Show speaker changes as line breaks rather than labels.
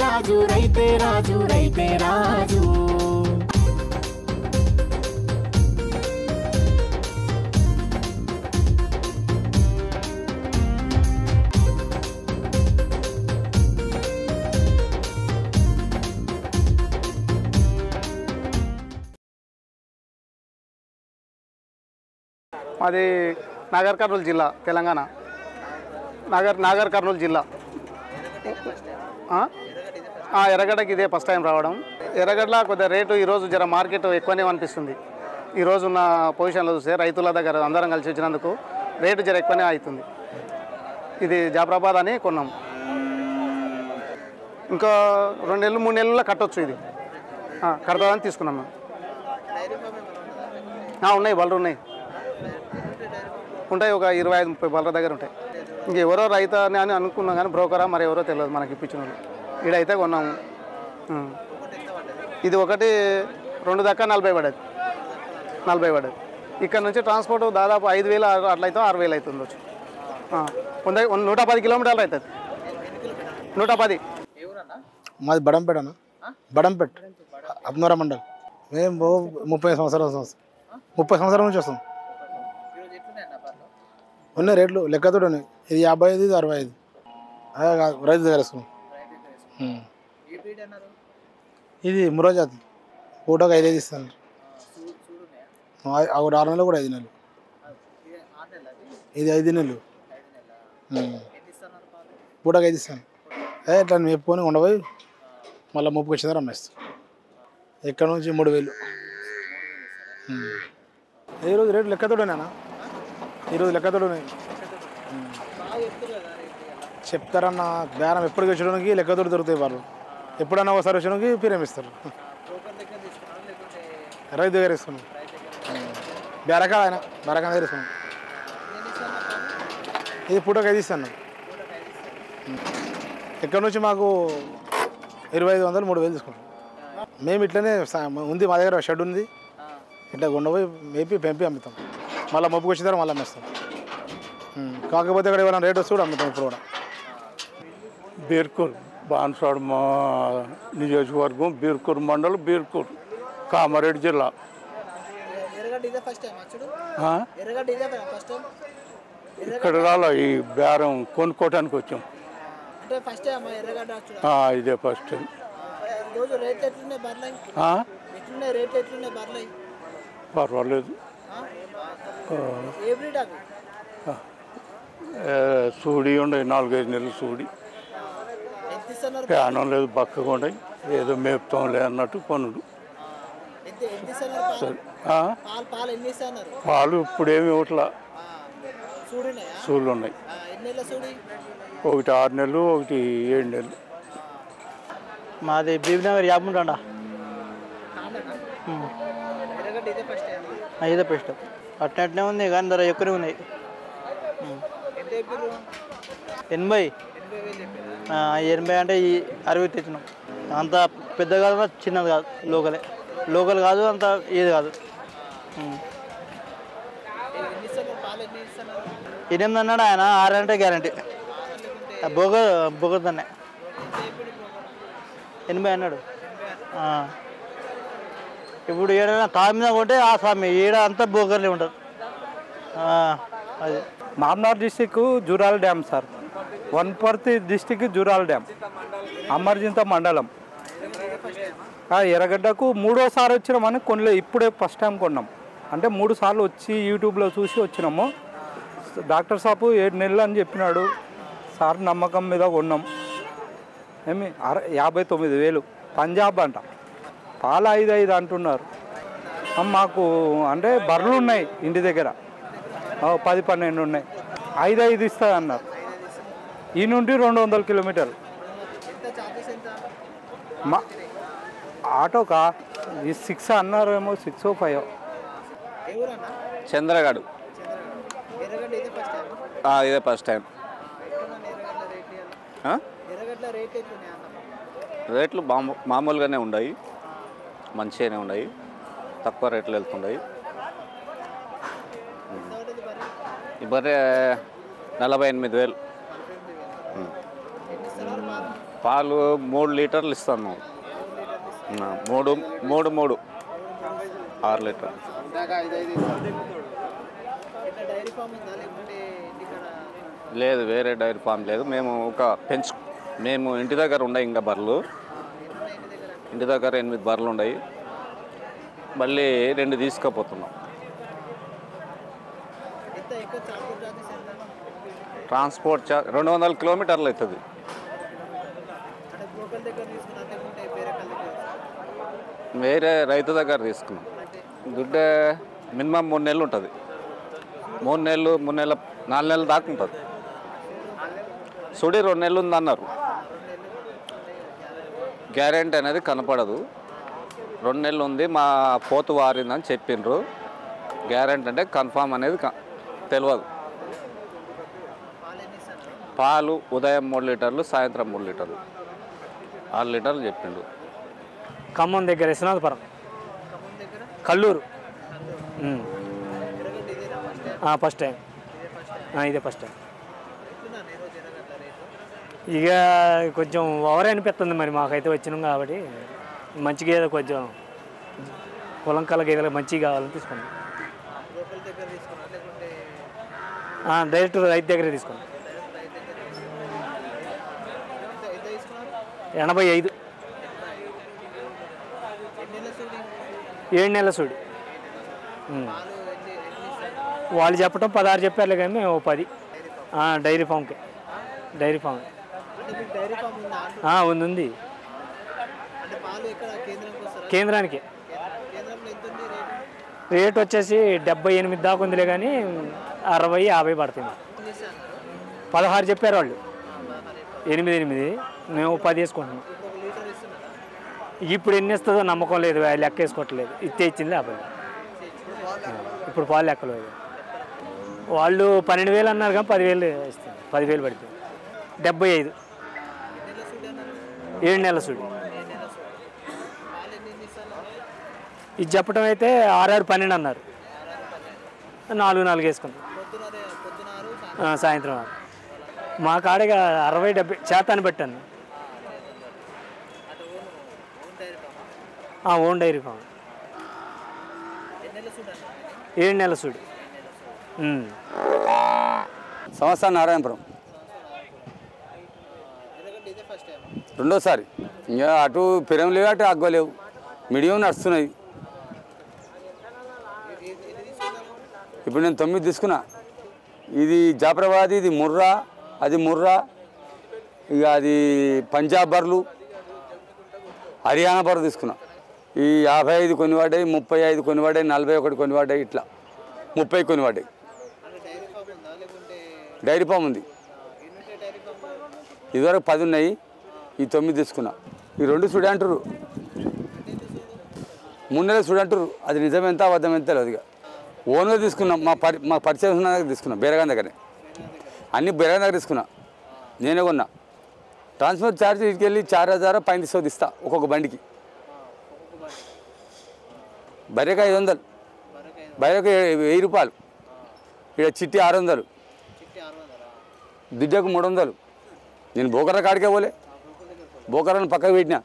రాజు రైతే రాజు రైతే రాజు.
మాది నాగర్ కర్నూలు జిల్లా తెలంగాణ. నాగర్ కర్నూలు జిల్లా. ఎర్రగడ్డకి ఇదే ఫస్ట్ టైం రావడం. ఎర్రగడ్డలో కొద్దిగా రేటు ఈరోజు జర మార్కెట్ ఎక్కువనే అనిపిస్తుంది. ఈరోజు ఉన్న పొజిషన్లో చూస్తే రైతుల దగ్గర అందరం కలిసి వచ్చినందుకు రేటు జర ఎక్కువనే అవుతుంది. ఇది జాఫరాబాద్ అని కొన్నాం. ఇంకా 2 నెలలు 3 నెలల్లో కట్టవచ్చు. ఇది కడతాదని తీసుకున్నాం మేము. ఉన్నాయి, బళ్ళు ఉన్నాయి. ఉంటాయి, ఒక 25-30 బళ్ళ దగ్గర ఉంటాయి. ఇంకెవరో రైతు అని అనుకున్నాం కానీ బ్రోకరా మరి ఎవరో తెలియదు మనకి ఇప్పించిన వాళ్ళు. ఈడైతే కొన్నాము. ఇది ఒకటి 2 దాకా 40 పడేది. ఇక్కడ నుంచి ట్రాన్స్పోర్ట్ దాదాపు 5,000 అట్లయితే 6,000 అవుతుంది. 110 కిలోమీటర్లు అవుతుంది. 110.
మాది బడంపేట అన్న. బడంపేట అబ్నూరా మండల్. మేము 30 సంవత్సరాల నుంచి వస్తాం. ఉన్నాయి రేట్లు లెక్కతో ఉన్నాయి. ఇది 55, ఇది 65. రైతు దగ్గర వేసుకున్నాం. ఇది ముర్రా జాతి. పూటకు 5 ఇస్తాను. 6 నెలలు కూడా 5 నెలలు. ఇది 5 నెలలు. పూటకు 5 ఇస్తాను. ఇట్లా మేపుకొని ఉండబోయి మళ్ళీ ముప్పుకు వచ్చిందని అమ్మేస్తాం. ఇక్కడ నుంచి 3,000. ఈరోజు రేటు లెక్కతోడేనా? ఈరోజు లెక్కతోడు చెప్తారన్న. బేరం ఎప్పటికి వచ్చడానికి లెక్కతోడు దొరుకుతాయి. వాళ్ళు ఎప్పుడన్నా ఒకసారి వచ్చడానికి ప్రీమియం ఇస్తారు. రైతు దగ్గర వేసుకున్నాం. బేరకాయ దగ్గర వేసుకున్నాం. ఇది పూటకు 5 ఇస్తాను. ఇక్కడ నుంచి మాకు 2,500, 3,000 తీసుకుంటాం. మేము ఇట్లనే ఉంది. మా దగ్గర షెడ్ ఉంది. ఇట్లా గుండపోయి పెంపి అమ్ముతాం. మళ్ళీ మొప్పుకు వచ్చిన తర్వాత మళ్ళీ అమ్మేస్తాం. కాకపోతే ఇక్కడ ఏమైనా రేట్ వస్తే కూడా అమ్ముతాం. ఇప్పుడు కూడా
బీర్కూర్ బాన్సాడ్ మా నియోజకవర్గం, బీర్కూర్ మండలం, బీర్కూర్, కామారెడ్డి జిల్లా. ఇక్కడ రాలా ఈ బేరం కొనుక్కోవటానికి వచ్చాం. ఇదే ఫస్ట్ టైం. పర్వాలేదు. సూడి ఉండయి, 4-5 నెలలు సూడి. ప్యానం లేదు, బక్కగా ఉండయి. ఏదో మేపుతాంలే అన్నట్టు కొనుడు. పాలు ఇప్పుడేమి ఇవ్వట్లా. సూళ్ళు ఉన్నాయి. ఒకటి 6 నెలలు, ఒకటి 7 నెలలు.
మాది బీబీనగర్ యాబుంటా. ఇదే ఫస్ట్. అట్నే ఉంది కానీ ధర ఎక్కువనే ఉన్నాయి. 80 అంటే ఈ 60 తెచ్చినాం. అంత పెద్ద కాదు, చిన్నది కాదు, లోకల్ కాదు, అంత ఏది కాదు. 8 అన్నాడు ఆయన. 6 అంటే గ్యారంటీ. బొగదన్నే 80 అన్నాడు. ఇప్పుడు ఏడైనా తామి మీద కొంటే ఆ స్వామి ఏడ అంతా బోగర్లే ఉంటుంది. అది
మామ్నార్ district Jurala dam sir. Wanaparthy district Jurala dam, Amarchinta మండలం. ఎర్రగడ్డకు 3వసారి వచ్చినామని కొనలే. ఇప్పుడే ఫస్ట్ టైం కొన్నాం. అంటే 3 సార్లు వచ్చి యూట్యూబ్లో చూసి వచ్చినాము. డాక్టర్ సాబు 7 నెలలు అని చెప్పినాడు సార్. నమ్మకం మీద కొన్నాం. 59,000. పంజాబ్ అంట. పాలు 5 అంటున్నారు. మాకు అంటే బర్రెలు ఉన్నాయి ఇంటి దగ్గర, 10-12 ఉన్నాయి. 5 ఇస్తా అన్నారు. ఈ నుండి 200 కిలోమీటర్లు. మా ఆటోకా 6 అన్నారేమో, 6 or 5.
చంద్రగడు. ఇదే ఫస్ట్ టైం. రేట్లు మామూలుగానే ఉన్నాయి, మంచిగానే ఉన్నాయి, తక్కువ రేట్లు వెళ్తున్నాయి. ఈ బర్రె 48,000. పాలు 3 లీటర్లు ఇస్తాను. 3 6 లీటర్లు. లేదు, వేరే డైరీ ఫామ్ లేదు. మేము మేము ఇంటి దగ్గర ఉన్నాయి ఇంకా బర్రెలు. ఇంటి దగ్గర 8 బర్రెలు ఉన్నాయి. మళ్ళీ 2 తీసుకుపోతున్నాం. ట్రాన్స్పోర్ట్ 200 కిలోమీటర్లు అవుతుంది. వేరే రైతు దగ్గర తీసుకున్నాం. దుడ్డే మినిమం 3 నెలలు ఉంటుంది. 3 నెలలు 4 నెలలు దాకా ఉంటుంది. సుడి 2 నెలలు ఉందన్నారు. గ్యారెంటీ అనేది కనపడదు. 2 నెలలు ఉంది, మా పోతు వారిందని చెప్పిండ్రు. గ్యారెంటీ అంటే కన్ఫామ్ అనేది తెలియదు. పాలు ఉదయం 3 లీటర్లు, సాయంత్రం 3 లీటర్లు, 6 లీటర్లు చెప్పిండు.
ఖమ్మం దగ్గర విశ్వనాథపురం, కల్లూరు. First time. ఇదే ఫస్ట్ టైం. ఇక కొంచెం ఓవర్ అనిపిస్తుంది మరి మాకైతే వచ్చినాం కాబట్టి. మంచిగా ఏదో కొంచెం పొలంకాల గేదెలకు మంచిగా కావాలని తీసుకున్నాం. డైరెక్ట్ రైతు దగ్గరే తీసుకున్నాం. 85. 7 నెలల సూడి. వాళ్ళు చెప్పడం 16 చెప్పారులే కానీ మేము 10. డైరీ ఫామ్కి. డైరీ ఫామ్ ఉంది. కేంద్రానికి రేట్ వచ్చేసి 78 దాకా ఉందిలే కానీ 60-50 పడుతుంది. 16 చెప్పారు వాళ్ళు. 8 మేము 10 వేసుకుంటున్నాం. ఇప్పుడు ఎన్ని ఇస్తుందో నమ్మకం లేదు, లెక్క వేసుకోవట్లేదు. ఇచ్చింది లేకపోతే ఇప్పుడు పాలు లెక్కలేదు. వాళ్ళు 12,000 అన్నారు కానీ 10,000 ఇస్తుంది. 10,000 పడుతుంది. 75. 7 నెలల సూడి. ఇది చెప్పడం అయితే 6-12 అన్నారు. 4 వేసుకుంటాం. సాయంత్రం మా కాడగా 60-70 శాతాన్ని పెట్టాను. Own dairy farm. 7 నెలల సూడి.
సంవత్సరం నారాయణపురం. రెండోసారి. ఇంకా అటు పెరం లేవు, అటు అగ్గలేవు, మీడియం నడుస్తున్నాయి. ఇప్పుడు నేను 9 తీసుకున్నా. ఇది జాఫరాబాద్, ఇది ముర్రా, అది ముర్రా, ఇక అది పంజాబ్ బర్లు, హర్యానా బర్రెలు తీసుకున్నా. ఈ 55 కొన్ని పడ్డాయి, 35 కొన్ని పడ్డాయి, 41 కొన్ని పడ్డాయి, ఇట్లా 30 కొన్ని పడ్డాయి. డైరీ ఫామ్ ఉంది. ఇదివరకు 10 ఉన్నాయి, ఈ 9 తీసుకున్నా. ఈ 2 సుడి అంటారు, 3 నెలలు సుడి అంటారు. అది నిజమెంత అబద్ధం ఎంత తెలియదు. ఇక ఓన్గా తీసుకున్నాం. మా పరిచయం ఉన్న దగ్గర తీసుకున్నాం, బేరగాన్ దగ్గరనే. అన్నీ బేరగాన్ దగ్గర తీసుకున్నా, నేనే కొన్నా. ట్రాన్స్పోర్ట్ ఛార్జ్ తీసుకెళ్ళి 4,000 ఇస్తా ఒక్కొక్క బండికి. బర్రెకి 500, బర్రెకి 1000 రూపాయలు. ఇక్కడ చిట్టి 600, దుడ్డకు 300. నేను బోకర్ల కాడికే పోలే, బోకర్లను పక్కకు పెట్టినా.